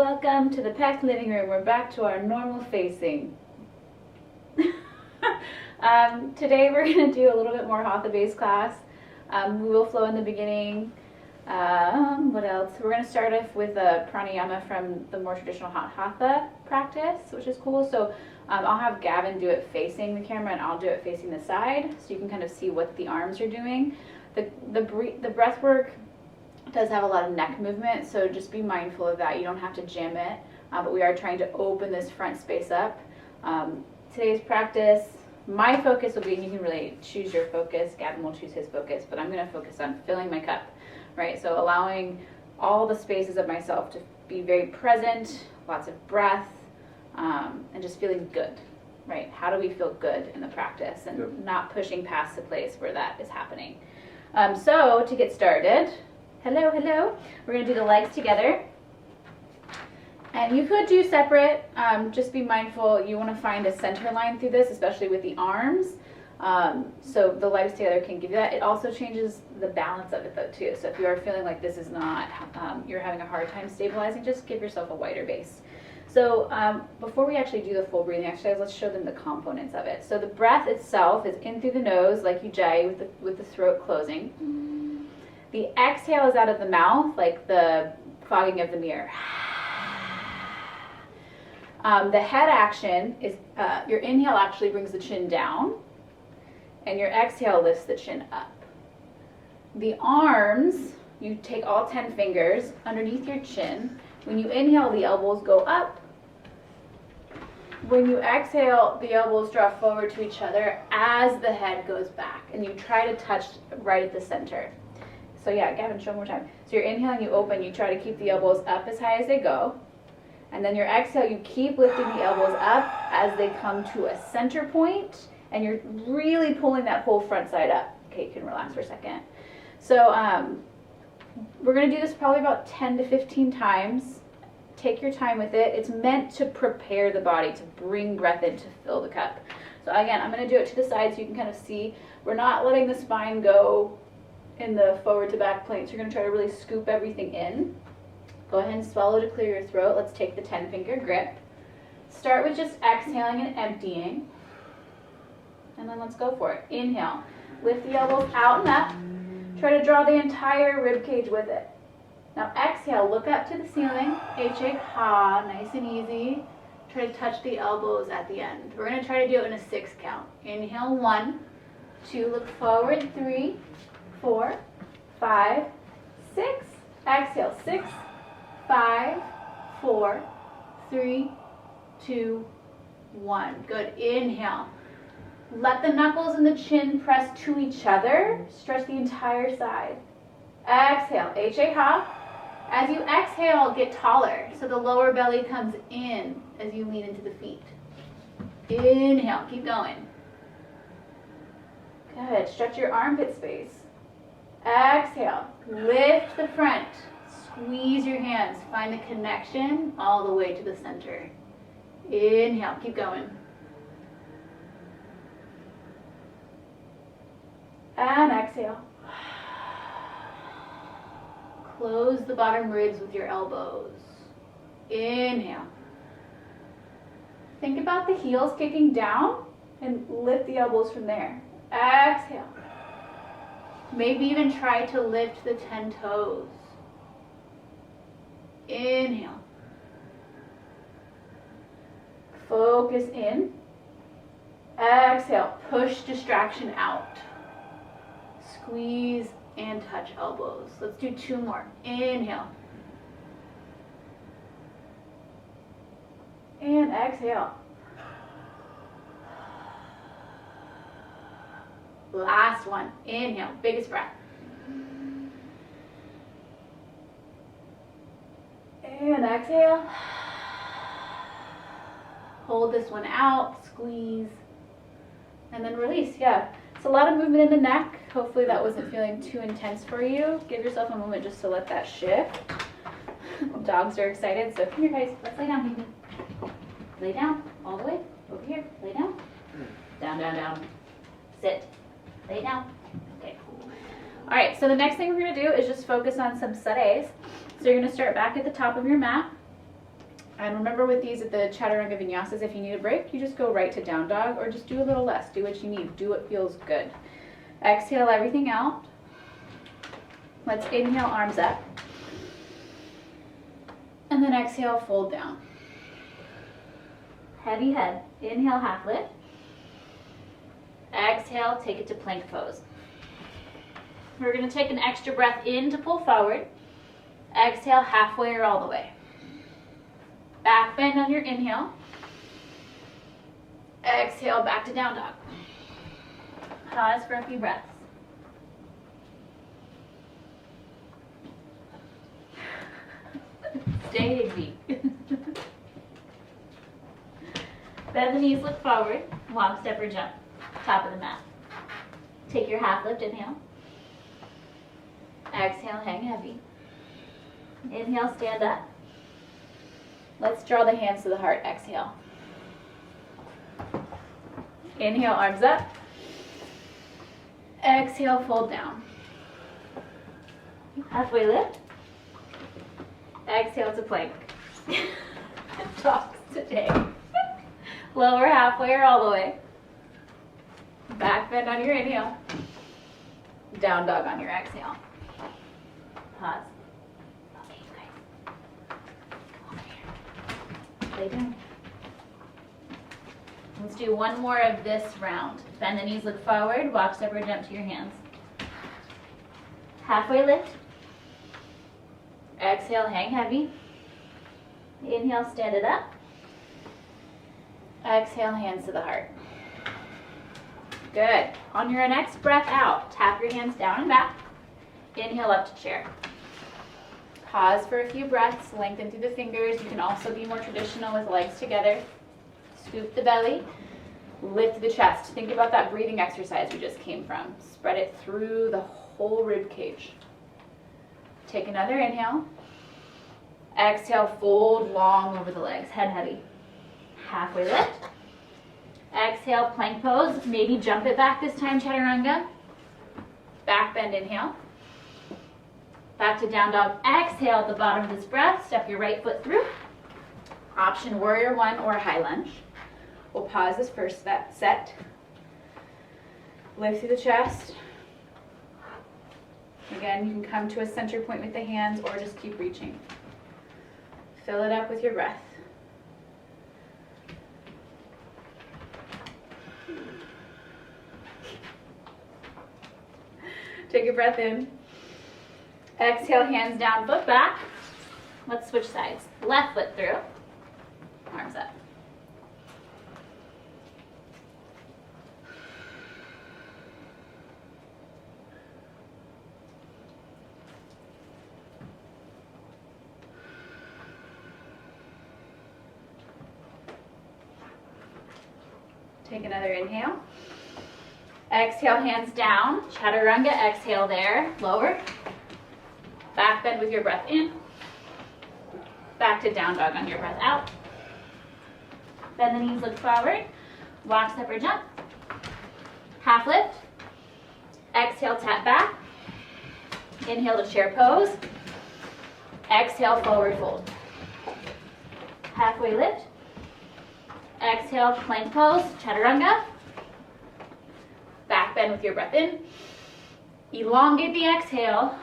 Welcome to the packed living room. We're back to our normal facing. Today we're going to do a little bit more hatha based class. We will flow in the beginning. What else? We're going to start off with a pranayama from the more traditional hatha practice, which is cool. So I'll have Gavin do it facing the camera and I'll do it facing the side, so you can kind of see what the arms are doing. The breath work does have a lot of neck movement, so just be mindful of that. You don't have to jam it, but we are trying to open this front space up. Today's practice, my focus will be, and you can really choose your focus, Gavin will choose his focus, but I'm going to focus on filling my cup, right? So allowing all the spaces of myself to be very present, lots of breath, and just feeling good, right? How do we feel good in the practice and not pushing past the place where that is happening? So to get started, hello, we're going to do the legs together. And you could do separate, just be mindful, you want to find a center line through this, especially with the arms. So the legs together can give you that. It also changes the balance of it though too. So if you are feeling like this is not, you're having a hard time stabilizing, just give yourself a wider base. So before we actually do the full breathing exercise, let's show them the components of it. So the breath itself is in through the nose, like Ujjayi, with the throat closing. The exhale is out of the mouth, like the fogging of the mirror. The head action is, your inhale actually brings the chin down, and your exhale lifts the chin up. The arms, you take all 10 fingers underneath your chin. When you inhale, the elbows go up. When you exhale, the elbows draw forward to each other as the head goes back, and you try to touch right at the center. So yeah, Gavin, show one more time. So you're inhaling, you open, you try to keep the elbows up as high as they go. And then your exhale, you keep lifting the elbows up as they come to a center point, and you're really pulling that whole front side up. Okay, you can relax for a second. So we're going to do this probably about 10 to 15 times. Take your time with it. It's meant to prepare the body to bring breath in to fill the cup. So again, I'm going to do it to the side so you can kind of see. We're not letting the spine go in the forward to back plank. So you're going to try to really scoop everything in. Go ahead and swallow to clear your throat. Let's take the 10-finger grip. Start with just exhaling and emptying. And then let's go for it. Inhale. Lift the elbows out and up. Try to draw the entire rib cage with it. Now exhale, look up to the ceiling. Ha, nice and easy. Try to touch the elbows at the end. We're going to try to do it in a 6 count. Inhale, 1, 2, look forward, 3, 4, 5, 6. Exhale, 6, 5, 4, 3, 2, 1. Good. Inhale. Let the knuckles and the chin press to each other. Stretch the entire side. Exhale. Ha. As you exhale, get taller. So the lower belly comes in as you lean into the feet. Inhale. Keep going. Good. Stretch your armpit space. Exhale. Lift the front. Squeeze your hands. Find the connection all the way to the center. Inhale. Keep going. And exhale. Close the bottom ribs with your elbows. Inhale. Think about the heels kicking down and lift the elbows from there. Exhale. Maybe even try to lift the 10 toes. Inhale. Focus in. Exhale. Push distraction out. Squeeze and touch elbows. Let's do 2 more. Inhale. And exhale. Last one. Inhale. Biggest breath. And exhale. Hold this one out. Squeeze. And then release. Yeah. It's a lot of movement in the neck. Hopefully that wasn't feeling too intense for you. Give yourself a moment just to let that shift. Dogs are excited, so come here guys. Let's lay down, baby. Lay down, all the way. Over here, lay down. Down, down, down. Sit. Lay down. Okay. All right, so the next thing we're gonna do is just focus on some sares. So you're gonna start back at the top of your mat. And remember with these at the Chaturanga Vinyasas, if you need a break, you just go right to down dog or just do a little less. Do what you need. Do what feels good. Exhale everything out. Let's inhale, arms up. And then exhale, fold down. Heavy head. Inhale, half lift. Exhale, take it to plank pose. We're going to take an extra breath in to pull forward. Exhale, halfway or all the way. Back bend on your inhale. Exhale, back to down dog. Pause for a few breaths. Stay Higby. Bend the knees, look forward. Walk, step, or jump. Top of the mat. Take your half lift, inhale. Exhale, hang heavy. Inhale, stand up. Let's draw the hands to the heart. Exhale. Inhale, arms up. Exhale, fold down. Halfway lift. Exhale to plank. Talks today. Lower halfway or all the way. Back bend on your inhale. Down dog on your exhale. Pause. Okay, you guys. Come over here. Lay down. Let's do one more of this round. Bend the knees, look forward. Walk, step, or jump to your hands. Halfway lift. Exhale, hang heavy. Inhale, stand it up. Exhale, hands to the heart. Good. On your next breath out, tap your hands down and back. Inhale up to chair. Pause for a few breaths, lengthen through the fingers. You can also be more traditional with legs together. Scoop the belly, lift the chest. Think about that breathing exercise we just came from. Spread it through the whole rib cage. Take another inhale. Exhale, fold long over the legs, head heavy. Halfway lift. Exhale, plank pose. Maybe jump it back this time, chaturanga. Back bend, inhale. Back to down dog. Exhale at the bottom of this breath. Step your right foot through. Option warrior one or high lunge. We'll pause this first set. Lift through the chest. Again, you can come to a center point with the hands or just keep reaching. Fill it up with your breath. Take a breath in. Exhale, hands down, foot back. Let's switch sides. Left foot through. Arms up. Take another inhale. Exhale, hands down. Chaturanga, exhale there. Lower. Back bend with your breath in. Back to down dog on your breath out. Bend the knees, look forward. Walk, step, or jump. Half lift. Exhale, tap back. Inhale to chair pose. Exhale, forward fold. Halfway lift. Exhale, plank pose, chaturanga. Back bend with your breath in. Elongate the exhale.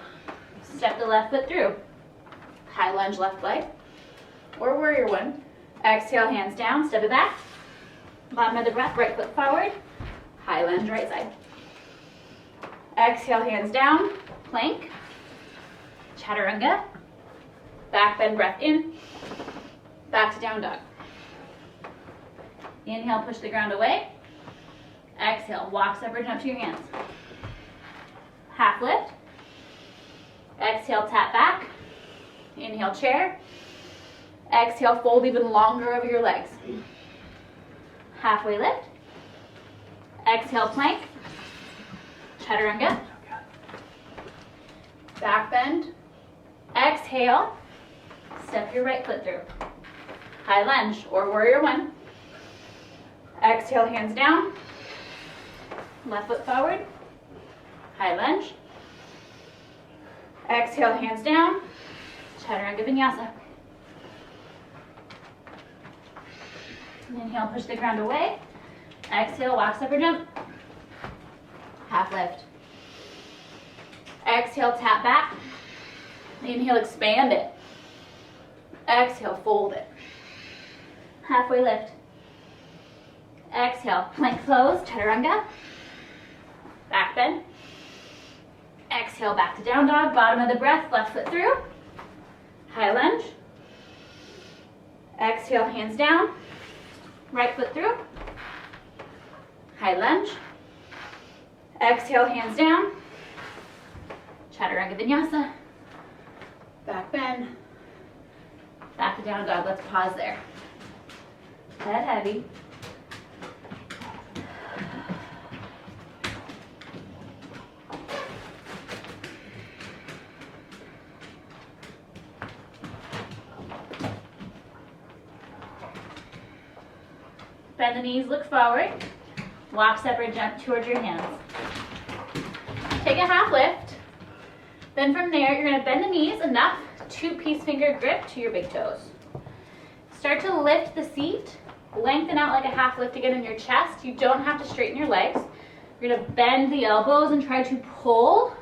Step the left foot through. High lunge left leg. Or warrior one. Exhale, hands down, step it back. Bottom of the breath, right foot forward. High lunge, right side. Exhale, hands down, plank. Chaturanga. Back bend, breath in. Back to down dog. Inhale, push the ground away. Exhale, walk, step, or jump to your hands. Half lift. Exhale, tap back. Inhale, chair. Exhale, fold even longer over your legs. Halfway lift. Exhale, plank. Chaturanga. Back bend. Exhale. Step your right foot through. High lunge or warrior one. Exhale, hands down. Left foot forward. High lunge. Exhale, hands down. Chaturanga Vinyasa. Inhale, push the ground away. Exhale, walk, step, or jump. Half lift. Exhale, tap back. Inhale, expand it. Exhale, fold it. Halfway lift. Exhale, plank close, chaturanga. Back bend. Exhale, back to down dog. Bottom of the breath, left foot through. High lunge. Exhale, hands down. Right foot through. High lunge. Exhale, hands down. Chaturanga vinyasa. Back bend. Back to down dog. Let's pause there. Head heavy. Bend the knees, look forward. Walk, separate, jump towards your hands. Take a half lift. Then from there, you're gonna bend the knees enough, 2-piece finger grip to your big toes. Start to lift the seat. Lengthen out like a half lift again in your chest. You don't have to straighten your legs. You're gonna bend the elbows and try to pull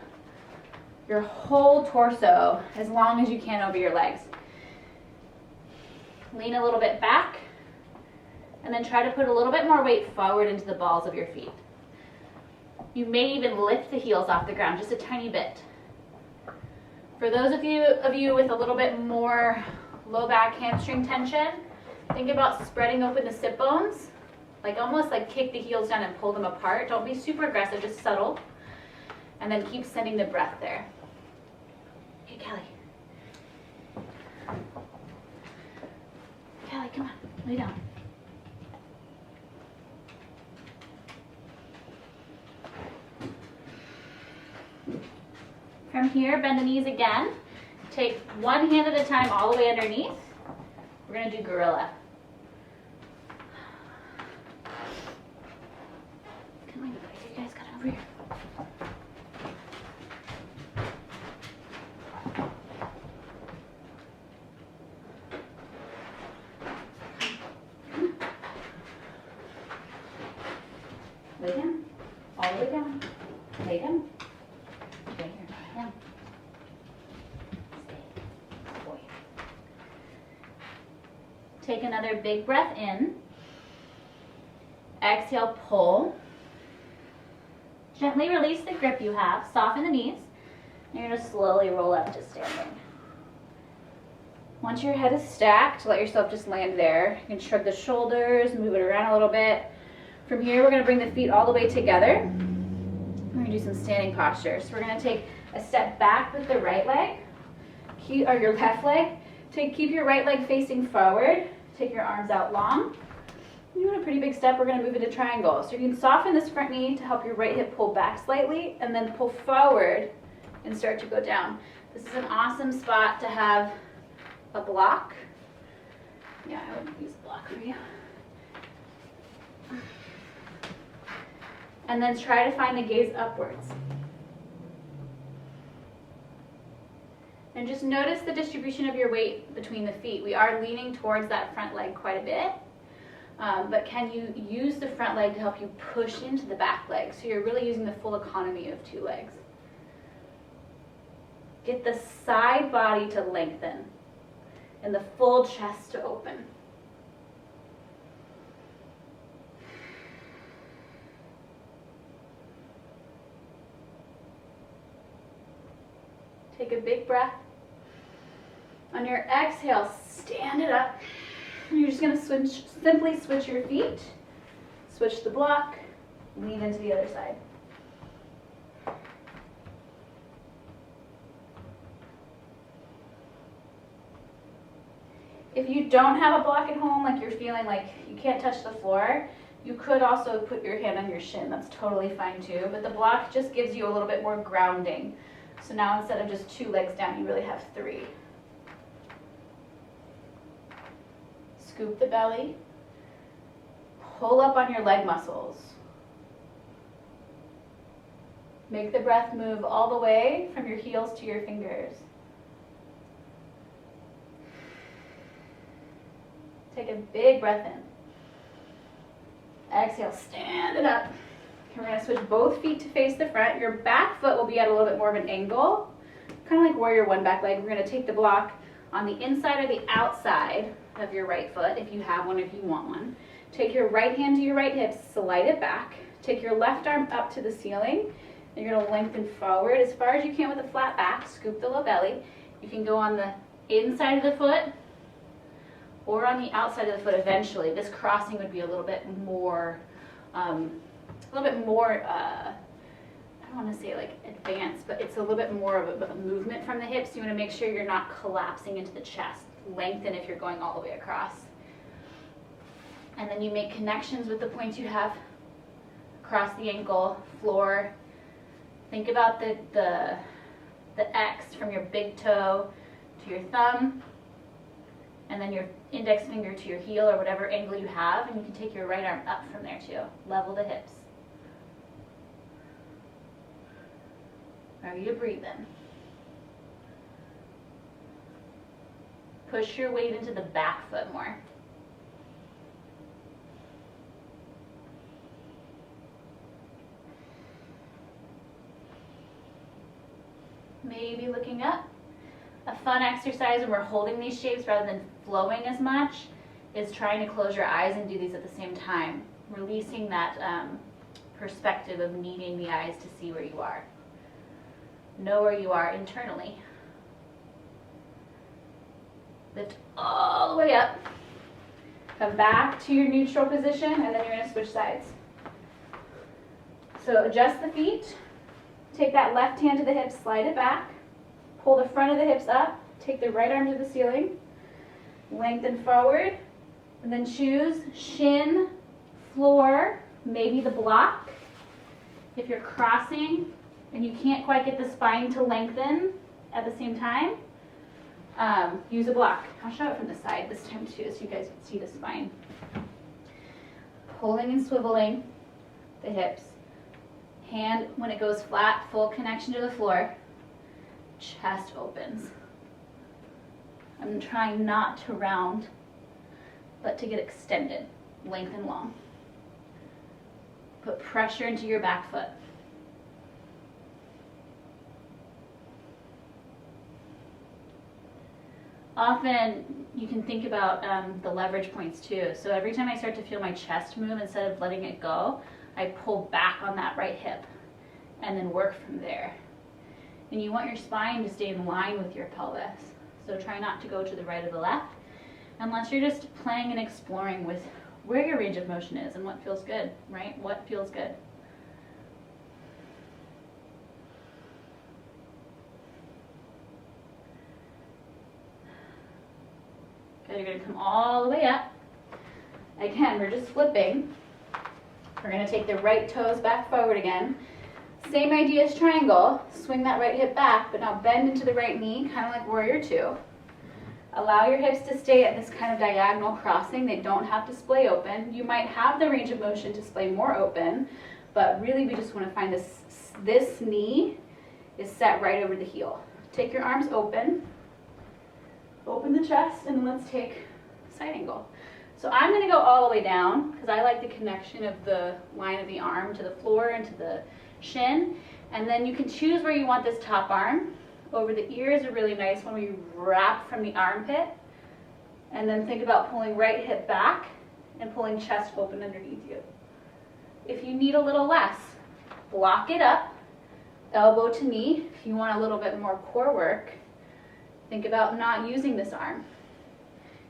your whole torso as long as you can over your legs. Lean a little bit back. And then try to put a little bit more weight forward into the balls of your feet. You may even lift the heels off the ground just a tiny bit. For those of you with a little bit more low back hamstring tension, think about spreading open the sit bones, like almost like kick the heels down and pull them apart. Don't be super aggressive, just subtle. And then keep sending the breath there. Okay, Kelly. Kelly, come on, lay down. From here, bend the knees again. Take one hand at a time all the way underneath. We're gonna do gorilla. Come on, you guys got it over here. Lay down, all the way down. Lay down. Right here, down. Stay. Boy. Take another big breath in. Exhale, pull. Gently release the grip you have. Soften the knees. And you're going to slowly roll up to standing. Once your head is stacked, let yourself just land there. You can shrug the shoulders, move it around a little bit. From here, we're going to bring the feet all the way together. We're going to do some standing postures. We're going to take a step back with the right leg, or your left leg. Keep your right leg facing forward. Take your arms out long. You want a pretty big step, we're going to move into triangle. So you can soften this front knee to help your right hip pull back slightly, and then pull forward and start to go down. This is an awesome spot to have a block. Yeah, I would use a block for you. And then try to find the gaze upwards. And just notice the distribution of your weight between the feet. We are leaning towards that front leg quite a bit. But can you use the front leg to help you push into the back leg? So you're really using the full economy of 2 legs. Get the side body to lengthen and the full chest to open. Take a big breath. On your exhale, stand it up. You're just going to simply switch your feet, switch the block, lean into the other side. If you don't have a block at home, like you're feeling like you can't touch the floor, you could also put your hand on your shin. That's totally fine too. But the block just gives you a little bit more grounding. So now instead of just 2 legs down, you really have 3. Scoop the belly. Pull up on your leg muscles. Make the breath move all the way from your heels to your fingers. Take a big breath in. Exhale, stand it up. We're going to switch both feet to face the front. Your back foot will be at a little bit more of an angle, kind of like warrior one back leg. We're going to take the block on the inside or the outside of your right foot, if you have one, if you want one. Take your right hand to your right hip, slide it back. Take your left arm up to the ceiling, and you're going to lengthen forward as far as you can with a flat back. Scoop the low belly. You can go on the inside of the foot or on the outside of the foot eventually. This crossing would be a little bit more, I don't want to say like advanced, but it's a little bit more of a movement from the hips. You want to make sure you're not collapsing into the chest. Lengthen if you're going all the way across. And then you make connections with the points you have across the ankle, floor. Think about the X from your big toe to your thumb, and then your index finger to your heel or whatever angle you have, and you can take your right arm up from there too. Level the hips. Ready to breathe in. Push your weight into the back foot more. Maybe looking up. A fun exercise when we're holding these shapes rather than flowing as much is trying to close your eyes and do these at the same time. Releasing that perspective of needing the eyes to see where you are. Know where you are internally. Lift all the way up. Come back to your neutral position, and then you're going to switch sides. So adjust the feet. Take that left hand to the hip, slide it back. Pull the front of the hips up. Take the right arm to the ceiling. Lengthen forward. And then choose shin, floor, maybe the block. If you're crossing and you can't quite get the spine to lengthen at the same time, use a block. I'll show it from the side this time too so you guys can see the spine. Pulling and swiveling the hips. Hand, when it goes flat, full connection to the floor. Chest opens. I'm trying not to round, but to get extended, lengthen long. Put pressure into your back foot. Often you can think about the leverage points too. So every time I start to feel my chest move, instead of letting it go, I pull back on that right hip and then work from there. And you want your spine to stay in line with your pelvis. So try not to go to the right or the left unless you're just playing and exploring with where your range of motion is and what feels good, right? What feels good. Good, you're going to come all the way up. Again, we're just flipping. We're going to take the right toes back forward again. Same idea as triangle. Swing that right hip back, but now bend into the right knee, kind of like warrior two. Allow your hips to stay at this kind of diagonal crossing. They don't have to splay open. You might have the range of motion to splay more open, but really we just want to find this knee is set right over the heel. Take your arms open. Open the chest, and then let's take side angle. So I'm going to go all the way down because I like the connection of the line of the arm to the floor and to the shin. And then you can choose where you want this top arm. Over the ear is a really nice one where you wrap from the armpit. And then think about pulling right hip back and pulling chest open underneath you. If you need a little less, block it up, elbow to knee. If you want a little bit more core work, think about not using this arm.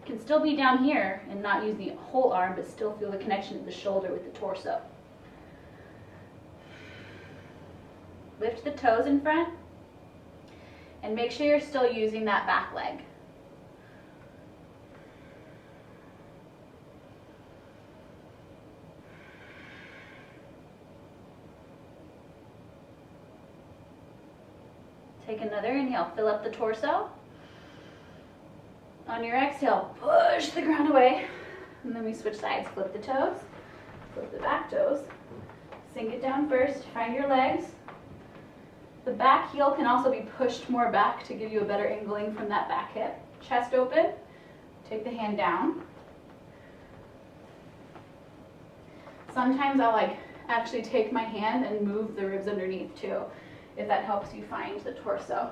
It can still be down here and not use the whole arm, but still feel the connection to the shoulder with the torso. Lift the toes in front and make sure you're still using that back leg. Take another inhale, fill up the torso. On your exhale, push the ground away. And then we switch sides. Flip the toes, flip the back toes. Sink it down first, find your legs. The back heel can also be pushed more back to give you a better angling from that back hip. Chest open, take the hand down. Sometimes I'll like actually take my hand and move the ribs underneath too, if that helps you find the torso.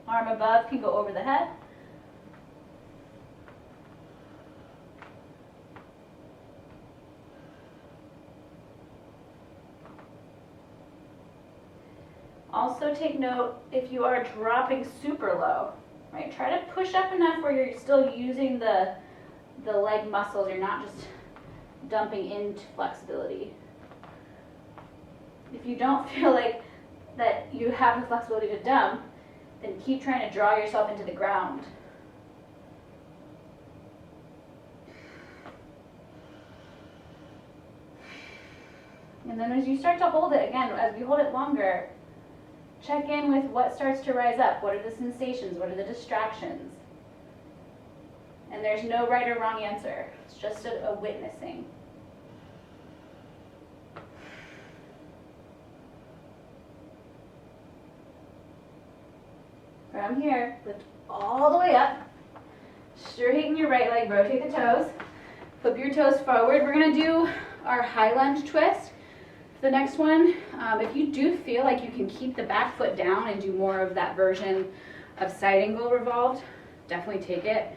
Arm above can go over the head. Also take note if you are dropping super low, right? Try to push up enough where you're still using the leg muscles. You're not just dumping into flexibility. If you don't feel like that you have the flexibility to dump, then keep trying to draw yourself into the ground. And then as you start to hold it, again, as we hold it longer, check in with what starts to rise up. What are the sensations? What are the distractions? And there's no right or wrong answer. It's just a witnessing. From here, lift all the way up. Straighten your right leg, rotate the toes. Flip your toes forward. We're going to do our high lunge twist. The next one, if you do feel like you can keep the back foot down and do more of that version of side angle revolved, definitely take it.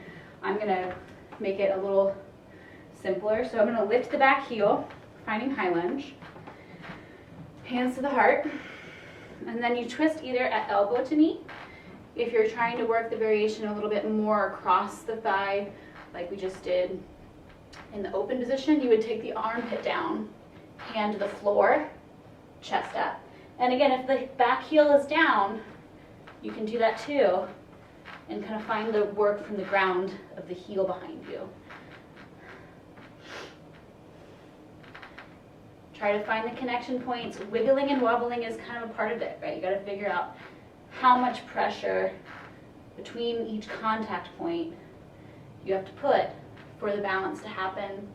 I'm going to make it a little simpler. So I'm going to lift the back heel, finding high lunge. Hands to the heart. And then you twist either at elbow to knee. If you're trying to work the variation a little bit more across the thigh, like we just did in the open position, you would take the armpit down, hand to the floor, chest up. And again, if the back heel is down, you can do that too, and kind of find the work from the ground of the heel behind you. Try to find the connection points. Wiggling and wobbling is kind of a part of it, right? You got to figure out how much pressure between each contact point you have to put for the balance to happen,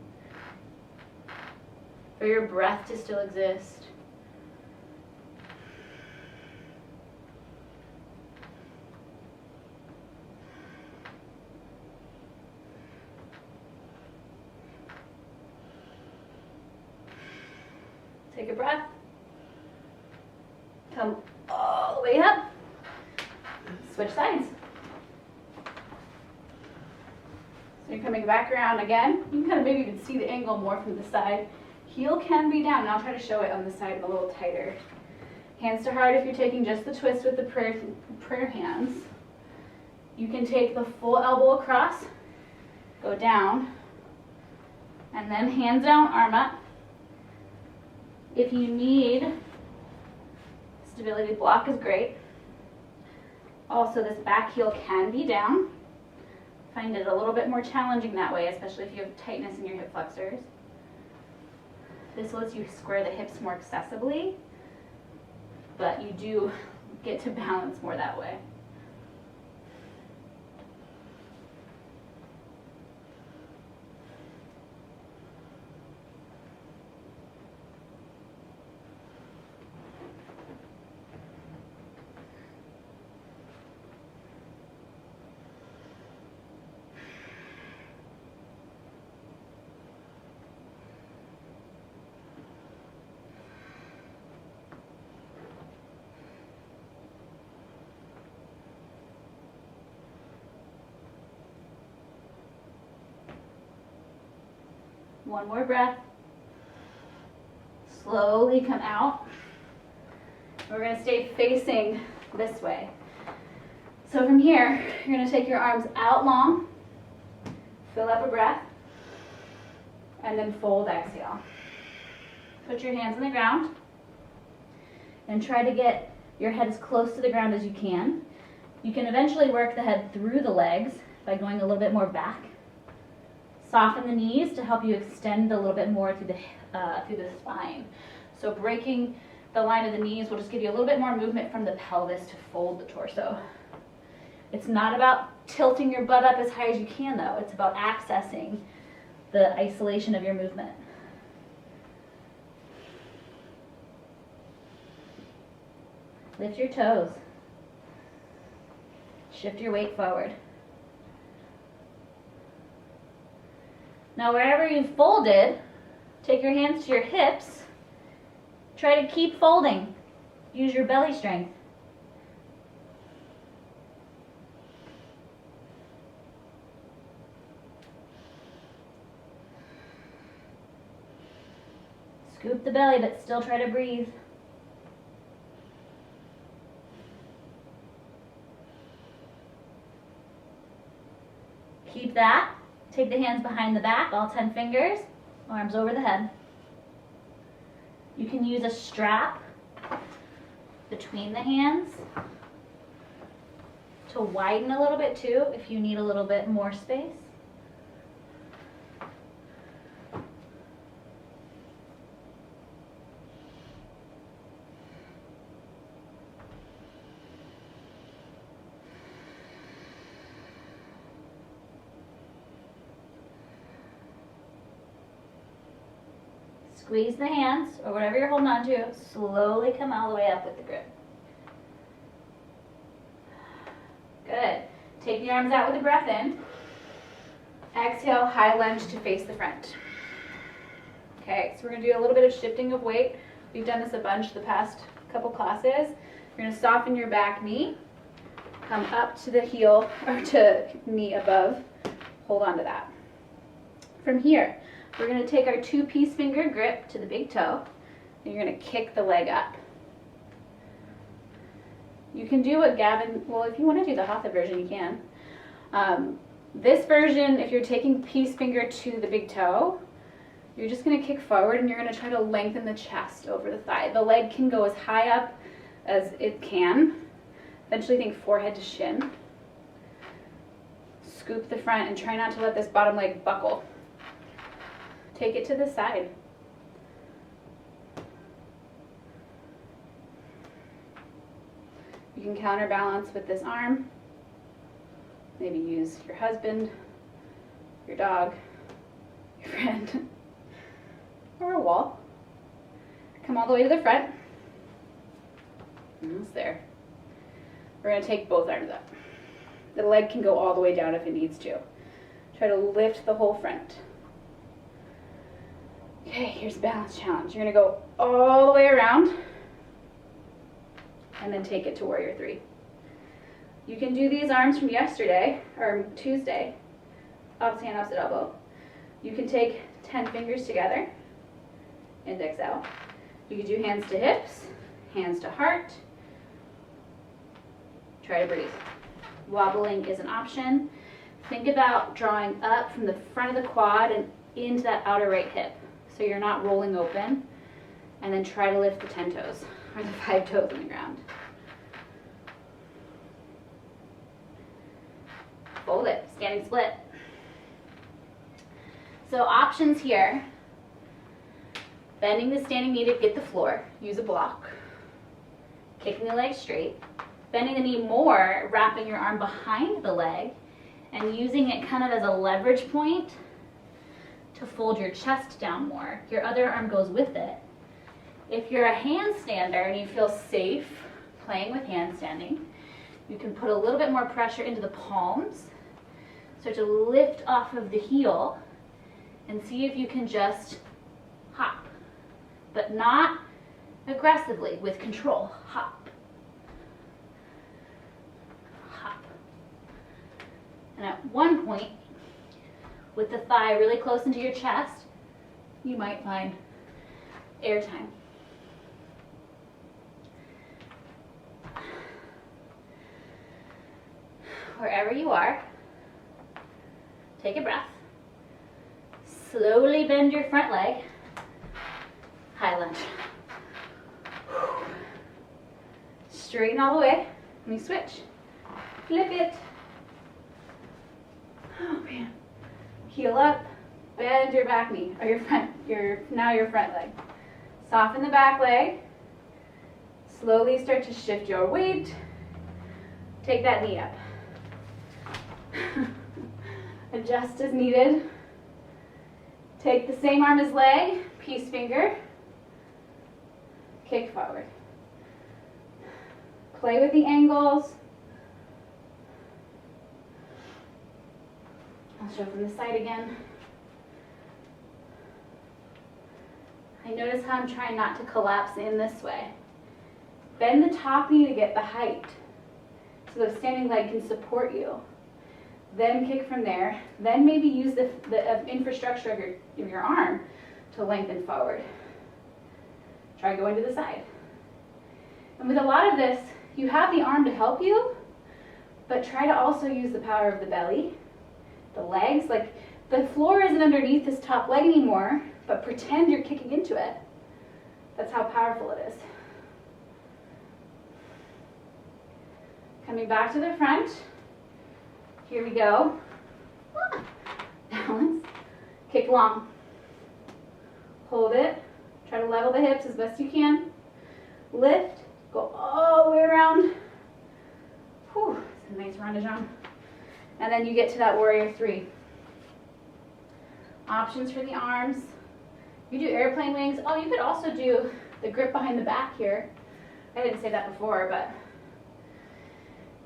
for your breath to still exist. Take a breath. Come all the way up. Switch sides. So you're coming back around again. You can kind of maybe even see the angle more from the side. Heel can be down, and I'll try to show it on the side a little tighter. Hands to heart if you're taking just the twist with the prayer hands. You can take the full elbow across, go down, and then hands down, arm up. If you need stability, block is great. Also, this back heel can be down. Find it a little bit more challenging that way, especially if you have tightness in your hip flexors. This lets you square the hips more accessibly, but you do get to balance more that way. One more breath. Slowly come out. We're going to stay facing this way. So from here, you're going to take your arms out long, fill up a breath, and then fold, exhale. Put your hands on the ground and try to get your head as close to the ground as you can. You can eventually work the head through the legs by going a little bit more back. Soften the knees to help you extend a little bit more through the spine. So breaking the line of the knees will just give you a little bit more movement from the pelvis to fold the torso. It's not about tilting your butt up as high as you can though. It's about accessing the isolation of your movement. Lift your toes. Shift your weight forward. Now wherever you've folded, take your hands to your hips. Try to keep folding. Use your belly strength. Scoop the belly, but still try to breathe. Keep that. Take the hands behind the back, all 10 fingers, arms over the head. You can use a strap between the hands to widen a little bit too if you need a little bit more space. Squeeze the hands, or whatever you're holding on to, slowly come all the way up with the grip. Good. Take the arms out with the breath in. Exhale, high lunge to face the front. Okay, so we're going to do a little bit of shifting of weight. We've done this a bunch the past couple classes. You're going to soften your back knee, come up to the heel, or to knee above. Hold on to that. From here, we're going to take our 2-piece finger grip to the big toe, and you're going to kick the leg up. You can do what Gavin, well, if you want to do the hatha version, you can. This version, if you're taking piece finger to the big toe, you're just going to kick forward and you're going to try to lengthen the chest over the thigh. The leg can go as high up as it can. Eventually think forehead to shin. Scoop the front and try not to let this bottom leg buckle. Take it to the side. You can counterbalance with this arm. Maybe use your husband, your dog, your friend, or a wall. Come all the way to the front. Almost there. We're going to take both arms up. The leg can go all the way down if it needs to. Try to lift the whole front. Okay, here's a balance challenge. You're going to go all the way around and then take it to warrior 3. You can do these arms from yesterday, or Tuesday, opposite hand, opposite elbow. You can take 10 fingers together, index out. You can do hands to hips, hands to heart. Try to breathe. Wobbling is an option. Think about drawing up from the front of the quad and into that outer right hip. So you're not rolling open, and then try to lift the 10 toes, or the 5 toes on the ground. Fold it, standing split. So options here, bending the standing knee to get the floor, use a block, kicking the leg straight, bending the knee more, wrapping your arm behind the leg, and using it kind of as a leverage point to fold your chest down more. Your other arm goes with it. If you're a handstander and you feel safe playing with handstanding, you can put a little bit more pressure into the palms. Start to lift off of the heel and see if you can just hop, but not aggressively, with control. Hop. Hop. And at one point, with the thigh really close into your chest, you might find airtime. Wherever you are, take a breath. Slowly bend your front leg. High lunge. Straighten all the way. Let me switch. Flip it. Oh man. Heel up. Bend your back knee, or now your front leg. Soften the back leg. Slowly start to shift your weight. Take that knee up. Adjust as needed. Take the same arm as leg, piece finger, kick forward. Play with the angles. I'll show from the side again. And notice how I'm trying not to collapse in this way. Bend the top knee to get the height, so the standing leg can support you. Then kick from there. Then maybe use the infrastructure of your arm to lengthen forward. Try going to the side. And with a lot of this, you have the arm to help you, but try to also use the power of the belly, the legs. Like the floor isn't underneath this top leg anymore, but pretend you're kicking into it. That's how powerful it is. Coming back to the front. Here we go. Balance. Kick long. Hold it. Try to level the hips as best you can. Lift. Go all the way around. Whew, it's a nice rendezvous. And then you get to that warrior three. Options for the arms. You do airplane wings. Oh, you could also do the grip behind the back here. I didn't say that before, but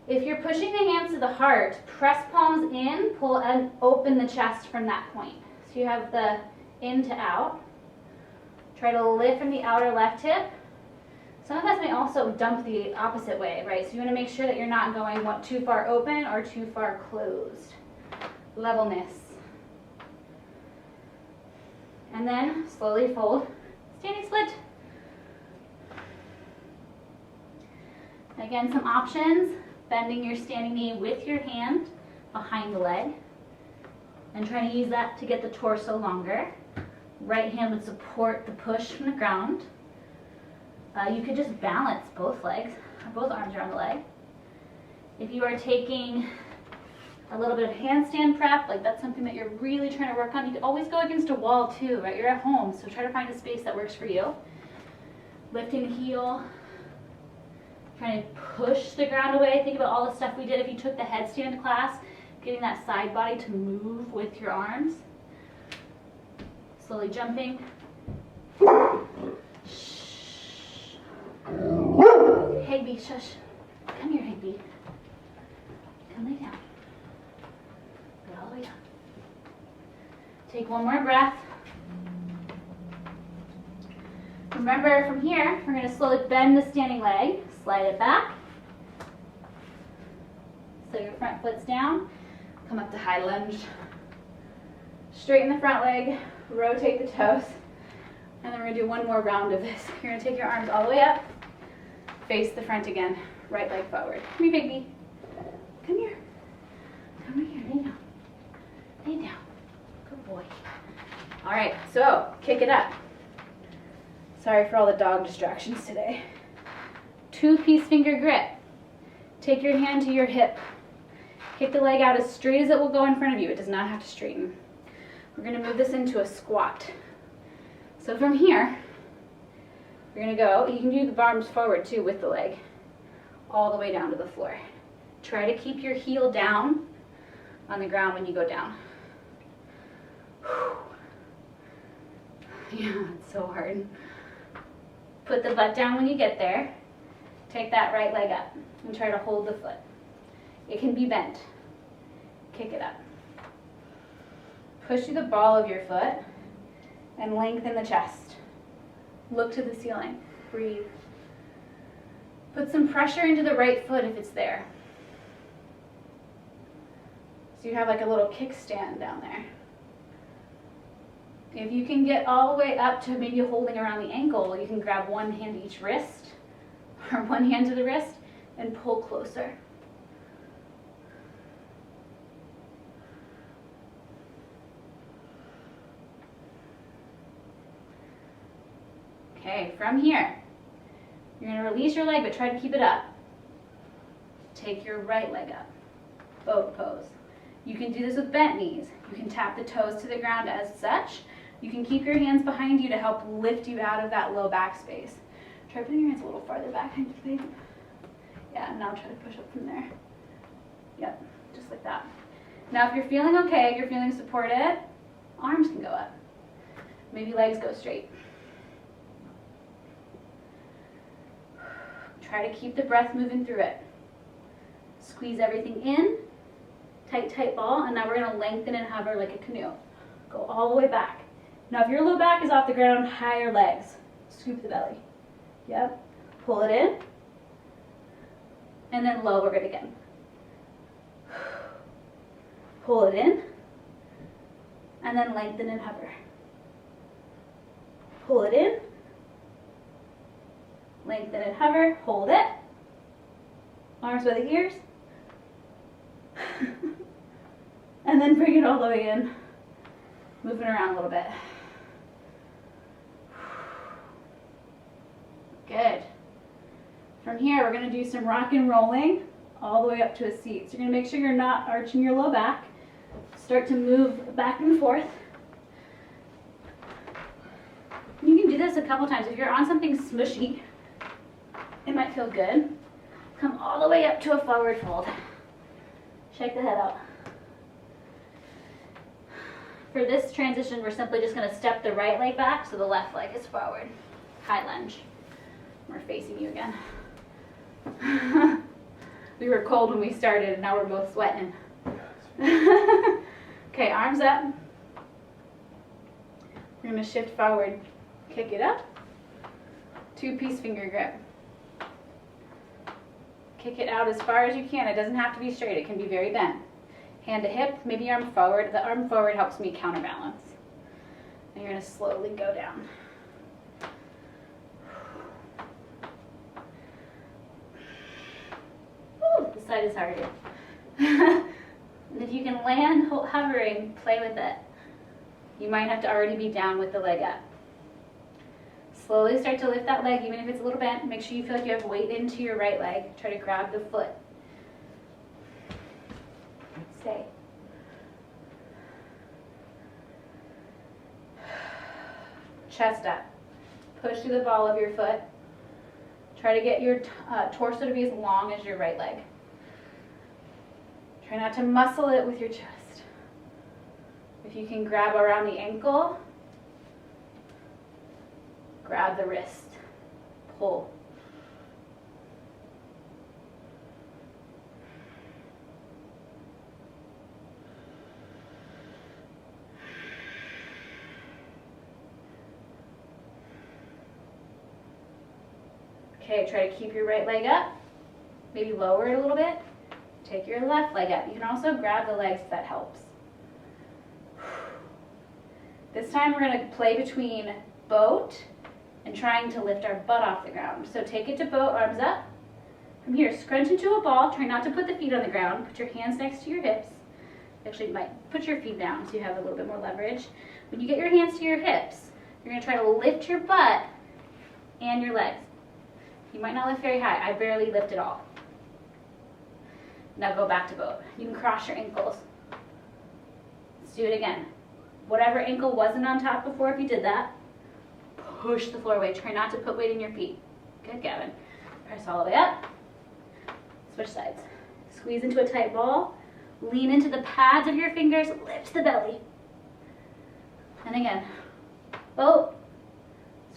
if you're pushing the hands to the heart, press palms in, pull and open the chest from that point. So you have the in to out. Try to lift from the outer left hip. Some of us may also dump the opposite way, right? So you want to make sure that you're not going too far open or too far closed. Levelness. And then slowly fold. Standing split. Again, some options. Bending your standing knee with your hand behind the leg. And trying to use that to get the torso longer. Right hand would support the push from the ground. You could just balance both legs, or both arms around the leg. If you are taking a little bit of handstand prep, like that's something that you're really trying to work on, you can always go against a wall too, right? You're at home, so try to find a space that works for you. Lifting the heel, trying to push the ground away. Think about all the stuff we did if you took the headstand class, getting that side body to move with your arms. Slowly jumping. Higby, shush. Come here, Higby. Come lay down. Go all the way down. Take one more breath. Remember, from here, we're going to slowly bend the standing leg, slide it back. So your front foot's down. Come up to high lunge. Straighten the front leg, rotate the toes. And then we're going to do one more round of this. You're going to take your arms all the way up. Face the front again. Right leg forward. Come here, baby. Come here. Come here. Lay down. Lay down. Good boy. All right, so kick it up. Sorry for all the dog distractions today. 2-piece finger grip. Take your hand to your hip. Kick the leg out as straight as it will go in front of you. It does not have to straighten. We're going to move this into a squat. So from here, we're going to go, you can do the arms forward too with the leg, all the way down to the floor. Try to keep your heel down on the ground when you go down. Yeah, it's so hard. Put the butt down when you get there. Take that right leg up and try to hold the foot. It can be bent. Kick it up. Push through the ball of your foot and lengthen the chest. Look to the ceiling. Breathe. Put some pressure into the right foot if it's there. So you have like a little kickstand down there. If you can get all the way up to maybe holding around the ankle, you can grab one hand to each wrist or one hand to the wrist and pull closer. Okay, from here, you're going to release your leg, but try to keep it up. Take your right leg up, boat pose. You can do this with bent knees. You can tap the toes to the ground as such. You can keep your hands behind you to help lift you out of that low back space. Try putting your hands a little farther back, babe. Yeah, now try to push up from there. Yep, just like that. Now if you're feeling okay, you're feeling supported, arms can go up. Maybe legs go straight. Try to keep the breath moving through it. Squeeze everything in. Tight, tight ball. And now we're going to lengthen and hover like a canoe. Go all the way back. Now if your low back is off the ground, higher legs. Scoop the belly. Yep. Pull it in. And then lower it again. Pull it in. And then lengthen and hover. Pull it in. Lengthen and hover. Hold it. Arms by the ears. And then bring it all the way in. Moving around a little bit. Good. From here, we're going to do some rock and rolling all the way up to a seat. So you're going to make sure you're not arching your low back. Start to move back and forth. You can do this a couple times. If you're on something smushy, it might feel good. Come all the way up to a forward fold. Shake the head out. For this transition, we're simply just going to step the right leg back so the left leg is forward. High lunge. We're facing you again. We were cold when we started, and now we're both sweating. Okay, arms up. We're going to shift forward. Kick it up. 2-piece finger grip. Kick it out as far as you can. It doesn't have to be straight. It can be very bent. Hand to hip, maybe arm forward. The arm forward helps me counterbalance. And you're going to slowly go down. Ooh, this side is harder. And if you can land hovering, play with it. You might have to already be down with the leg up. Slowly start to lift that leg, even if it's a little bent. Make sure you feel like you have weight into your right leg. Try to grab the foot. Stay. Chest up. Push through the ball of your foot. Try to get your torso to be as long as your right leg. Try not to muscle it with your chest. If you can grab around the ankle, grab the wrist. Pull. Okay, try to keep your right leg up. Maybe lower it a little bit. Take your left leg up. You can also grab the legs if that helps. This time we're going to play between boat and trying to lift our butt off the ground. So take it to boat, arms up. From here, scrunch into a ball. Try not to put the feet on the ground. Put your hands next to your hips. Actually, you might put your feet down so you have a little bit more leverage. When you get your hands to your hips, you're going to try to lift your butt and your legs. You might not lift very high. I barely lift at all. Now go back to boat. You can cross your ankles. Let's do it again. Whatever ankle wasn't on top before, if you did that, push the floor away. Try not to put weight in your feet. Good, Gavin. Press all the way up. Switch sides. Squeeze into a tight ball. Lean into the pads of your fingers. Lift the belly. And again. Boat.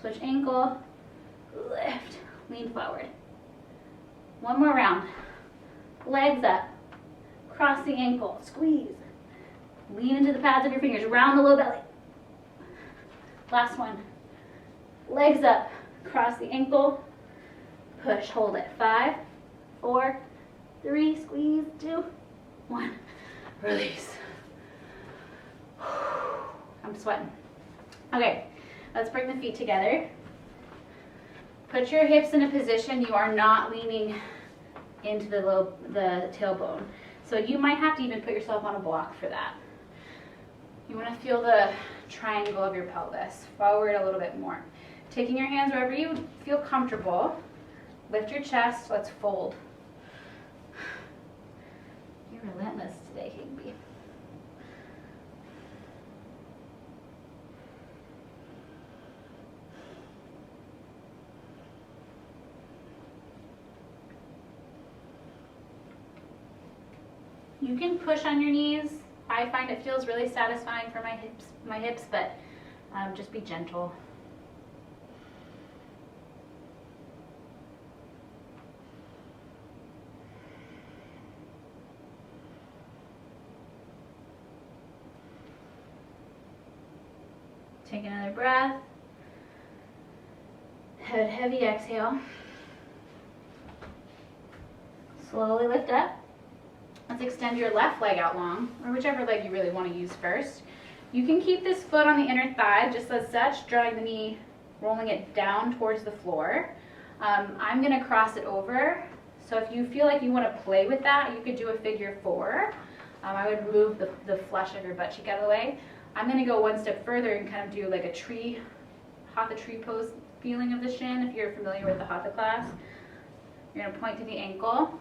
Switch ankle. Lift. Lean forward. One more round. Legs up. Cross the ankle. Squeeze. Lean into the pads of your fingers. Round the low belly. Last one. Legs up. Cross the ankle. Push. Hold it. 5, 4, 3. Squeeze. 2, 1. Release. I'm sweating. Okay. Let's bring the feet together. Put your hips in a position you are not leaning into the tailbone. So you might have to even put yourself on a block for that. You want to feel the triangle of your pelvis, forward a little bit more. Taking your hands wherever you feel comfortable. Lift your chest, let's fold. You're relentless today, Higby. You can push on your knees. I find it feels really satisfying for my hips, but just be gentle. Take another breath. Heavy exhale. Slowly lift up. Let's extend your left leg out long, or whichever leg you really want to use first. You can keep this foot on the inner thigh just as such, drawing the knee, rolling it down towards the floor. I'm going to cross it over. So if you feel like you want to play with that, you could do a figure 4. I would move the flesh of your butt cheek out of the way. I'm going to go one step further and kind of do like a tree, hatha tree pose feeling of the shin. If you're familiar with the hatha class, you're going to point to the ankle.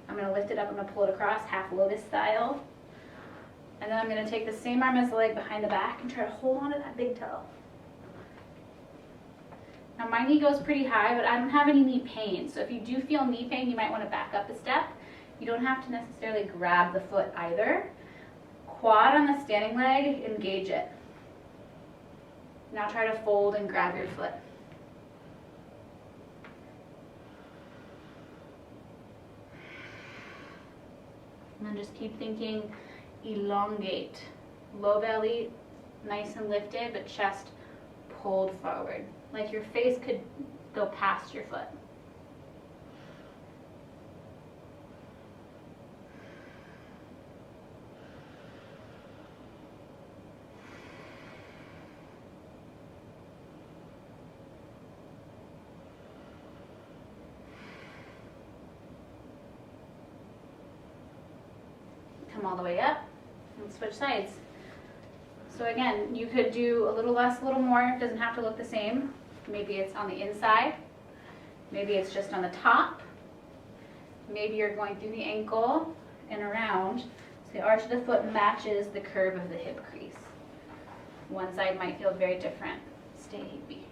I'm going to lift it up, I'm going to pull it across, half lotus style. And then I'm going to take the same arm as the leg behind the back and try to hold on to that big toe. Now my knee goes pretty high, but I don't have any knee pain. So if you do feel knee pain, you might want to back up a step. You don't have to necessarily grab the foot either. Quad on the standing leg, engage it. Now try to fold and grab your foot. And then just keep thinking, elongate. Low belly, nice and lifted, but chest pulled forward. Like your face could go past your foot. Come all the way up and switch sides. So again, you could do a little less, a little more. It doesn't have to look the same. Maybe it's on the inside. Maybe it's just on the top. Maybe you're going through the ankle and around. So the arch of the foot matches the curve of the hip crease. One side might feel very different. Stay hippie.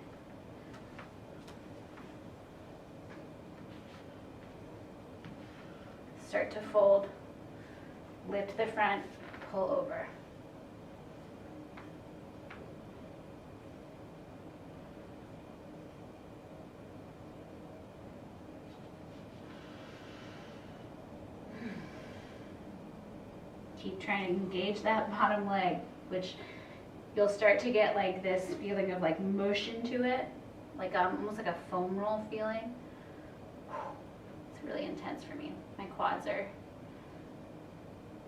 Start to fold. Lift the front, pull over. Keep trying to engage that bottom leg, which you'll start to get like this feeling of like motion to it, like almost like a foam roll feeling. It's really intense for me. My quads are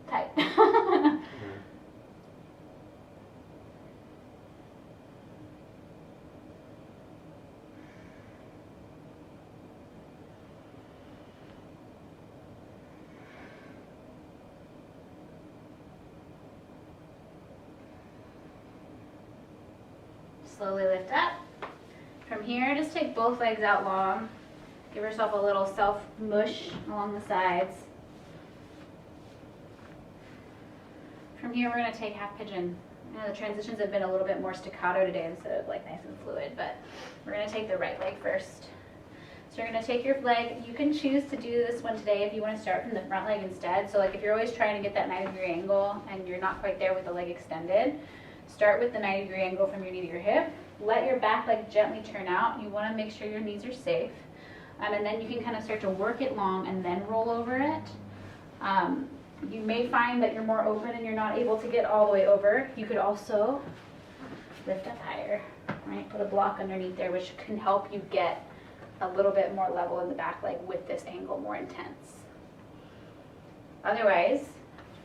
tight. Slowly lift up. From here, just take both legs out long. Give yourself a little self mush along the sides. From here, we're going to take half pigeon. You know, the transitions have been a little bit more staccato today instead of like nice and fluid, but we're going to take the right leg first. So you're going to take your leg. You can choose to do this one today if you want to start from the front leg instead. So like if you're always trying to get that 90-degree angle and you're not quite there with the leg extended, start with the 90-degree angle from your knee to your hip. Let your back leg gently turn out. You want to make sure your knees are safe. And then you can kind of start to work it long and then roll over it. You may find that you're more open and you're not able to get all the way over. You could also lift up higher, right? Put a block underneath there, which can help you get a little bit more level in the back leg with this angle more intense. Otherwise,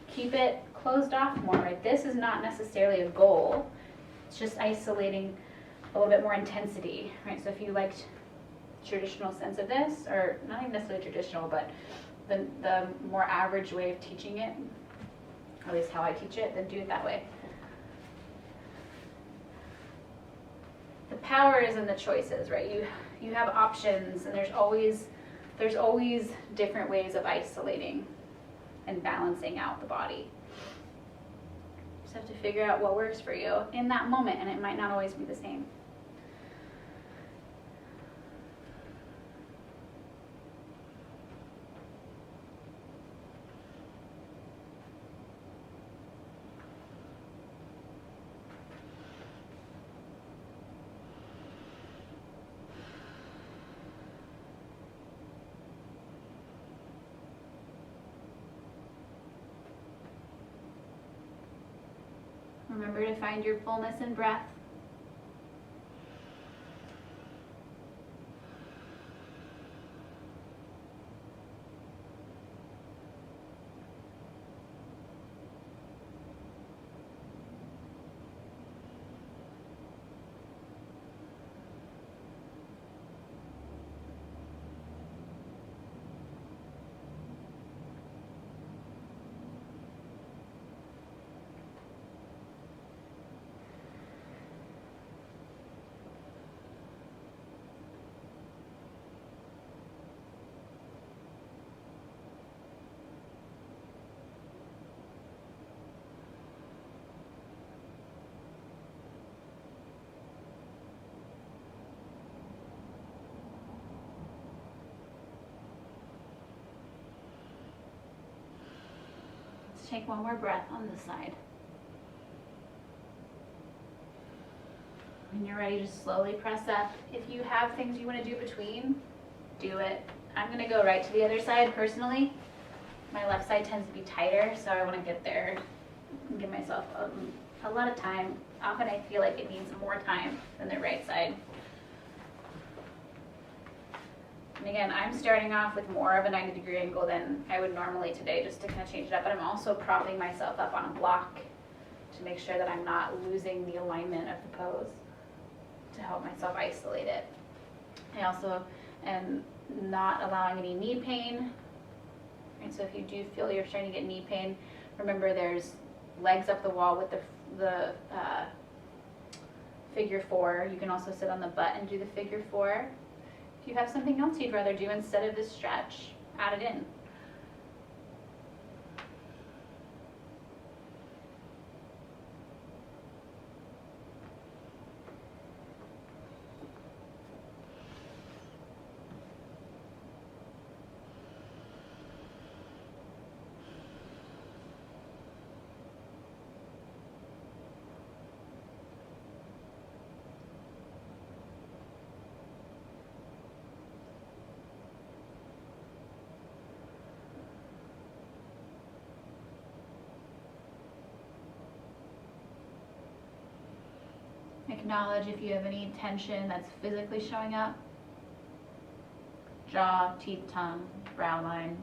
keep it closed off more, right? This is not necessarily a goal. It's just isolating a little bit more intensity, right? So if you liked traditional sense of this, or not even necessarily traditional, but the more average way of teaching it, at least how I teach it, then do it that way. The power is in the choices, right? You have options, and there's always different ways of isolating and balancing out the body. Just have to figure out what works for you in that moment, and it might not always be the same. Remember to find your fullness in breath. Let's take one more breath on this side. When you're ready, just slowly press up. If you have things you want to do between, do it. I'm going to go right to the other side personally. My left side tends to be tighter, so I want to get there and give myself a lot of time. Often I feel like it needs more time than the right side. And again, I'm starting off with more of a 90-degree angle than I would normally today, just to kind of change it up. But I'm also propping myself up on a block to make sure that I'm not losing the alignment of the pose, to help myself isolate it. I also am not allowing any knee pain. And so if you do feel you're starting to get knee pain, remember there's legs up the wall with the figure 4. You can also sit on the butt and do the figure 4. If you have something else you'd rather do instead of this stretch, add it in. Acknowledge if you have any tension that's physically showing up. Jaw, teeth, tongue, brow line.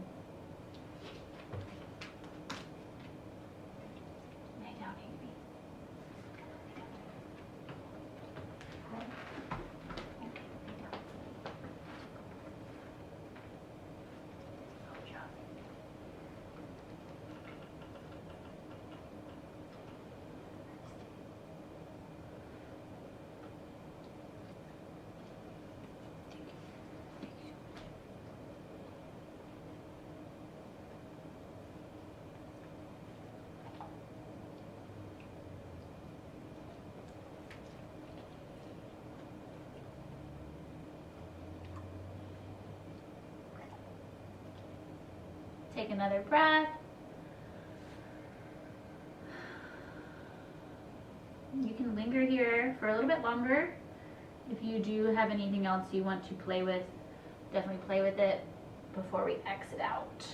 Lay down, Amy. Take another breath. You can linger here for a little bit longer. If you do have anything else you want to play with, definitely play with it before we exit out.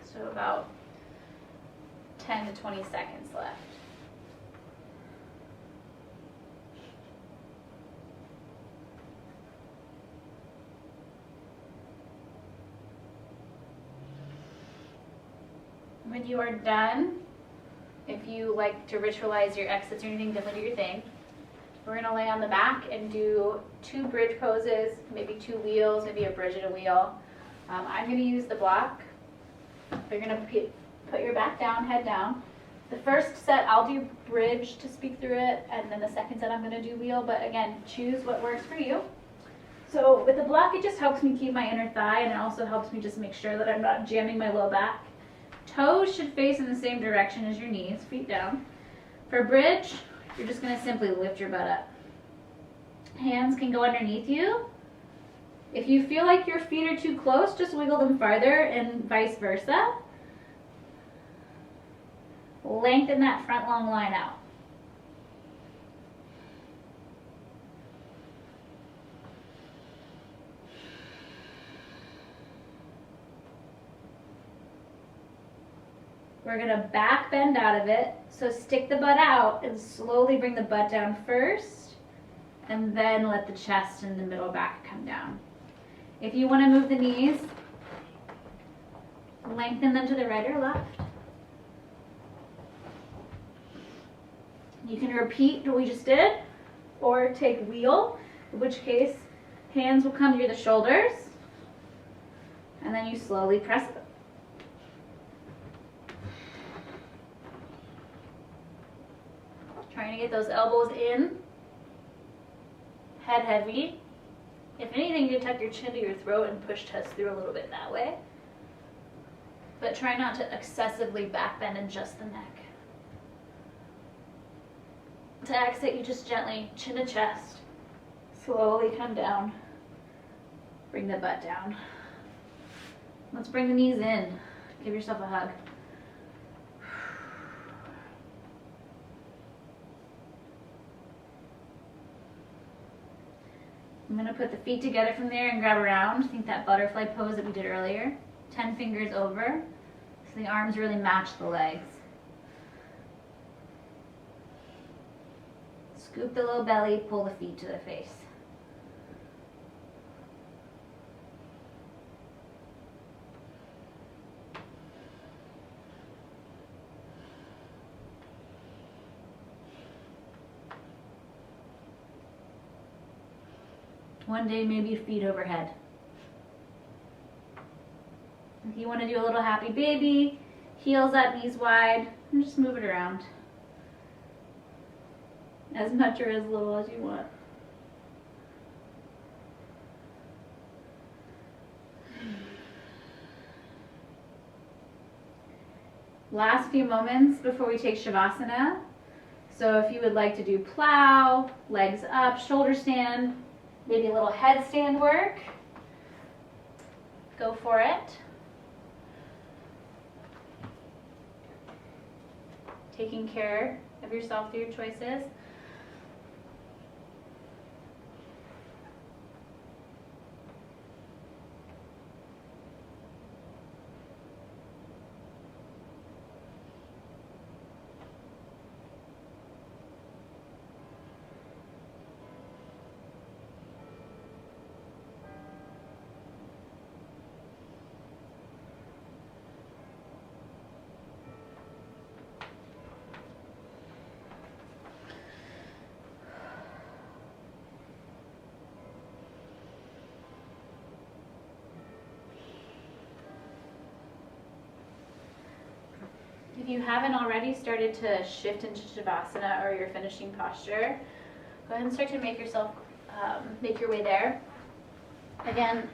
So about 10 to 20 seconds left. When you are done, if you like to ritualize your exits or anything, definitely do your thing. We're going to lay on the back and do 2 bridge poses, maybe 2 wheels, maybe a bridge and a wheel. I'm going to use the block. You're going to put your back down, head down. The first set I'll do bridge to speak through it, and then the second set I'm going to do wheel, but again, choose what works for you. So with the block, it just helps me keep my inner thigh, and it also helps me just make sure that I'm not jamming my low back. Toes should face in the same direction as your knees, feet down. For bridge, you're just going to simply lift your butt up. Hands can go underneath you. If you feel like your feet are too close, just wiggle them farther and vice versa. Lengthen that front long line out. We're going to back bend out of it. So stick the butt out and slowly bring the butt down first, and then let the chest and the middle back come down. If you want to move the knees, lengthen them to the right or left. You can repeat what we just did, or take wheel, in which case hands will come near the shoulders, and then you slowly press them. Trying to get those elbows in, head heavy. If anything, you tuck your chin to your throat and push chest through a little bit that way. But try not to excessively back bend in just the neck. To exit, you just gently chin to chest, slowly come down, bring the butt down. Let's bring the knees in. Give yourself a hug. going to put the feet together from there and grab around. I think that butterfly pose that we did earlier. 10 fingers over, so the arms really match the legs. Scoop the low belly, pull the feet to the face. One day, maybe feet overhead. If you want to do a little happy baby, heels up, knees wide, and just move it around. As much or as little as you want. Last few moments before we take Shavasana. So if you would like to do plow, legs up, shoulder stand, maybe a little headstand work, go for it. Taking care of yourself through your choices. If you haven't already started to shift into Shavasana or your finishing posture, go ahead and start to make your way there. Again,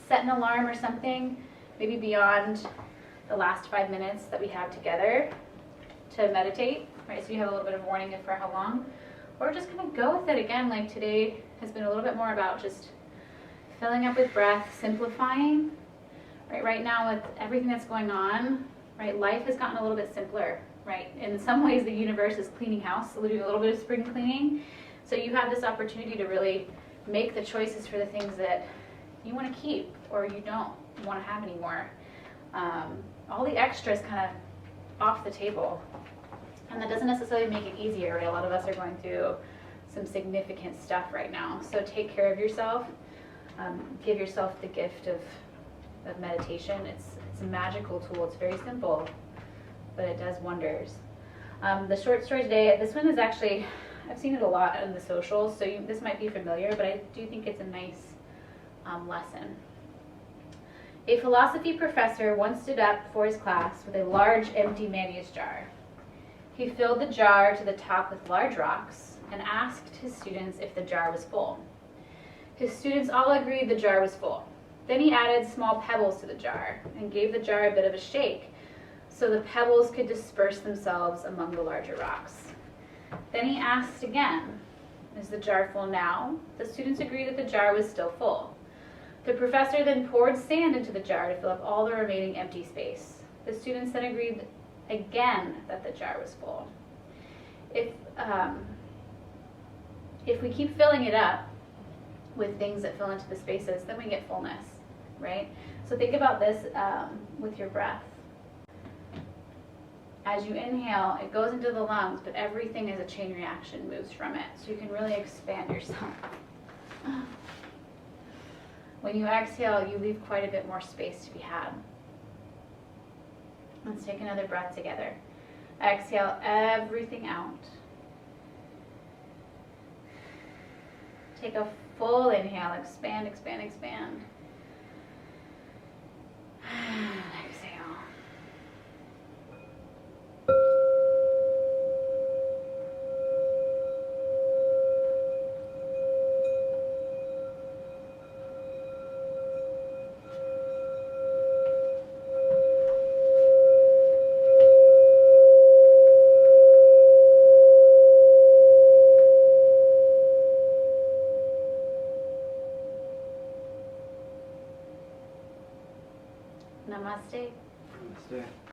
set an alarm or something, maybe beyond the last 5 minutes that we have together to meditate, right? So you have a little bit of warning for how long. Or just kind of go with it again, like today has been a little bit more about just filling up with breath, simplifying. Right now with everything that's going on, right, life has gotten a little bit simpler, right? In some ways the universe is cleaning house, so we're doing a little bit of spring cleaning. So you have this opportunity to really make the choices for the things that you want to keep or you don't want to have anymore. All the extras kind of off the table. And that doesn't necessarily make it easier, right? A lot of us are going through some significant stuff right now. So take care of yourself. Give yourself the gift of meditation. It's a magical tool. It's very simple, but it does wonders. The short story today, this one is actually, I've seen it a lot on the socials, so this might be familiar, but I do think it's a nice lesson. A philosophy professor once stood up before his class with a large empty mayonnaise jar. He filled the jar to the top with large rocks and asked his students if the jar was full. His students all agreed the jar was full. Then he added small pebbles to the jar and gave the jar a bit of a shake so the pebbles could disperse themselves among the larger rocks. Then he asked again, "Is the jar full now?" The students agreed that the jar was still full. The professor then poured sand into the jar to fill up all the remaining empty space. The students then agreed again that the jar was full. If we keep filling it up with things that fill into the spaces, then we get fullness, right? So think about this with your breath. As you inhale, it goes into the lungs, but everything as a chain reaction moves from it. So you can really expand yourself. When you exhale, you leave quite a bit more space to be had. Let's take another breath together. Exhale everything out. Take a full inhale, expand, expand, expand. Exhale. Namaste.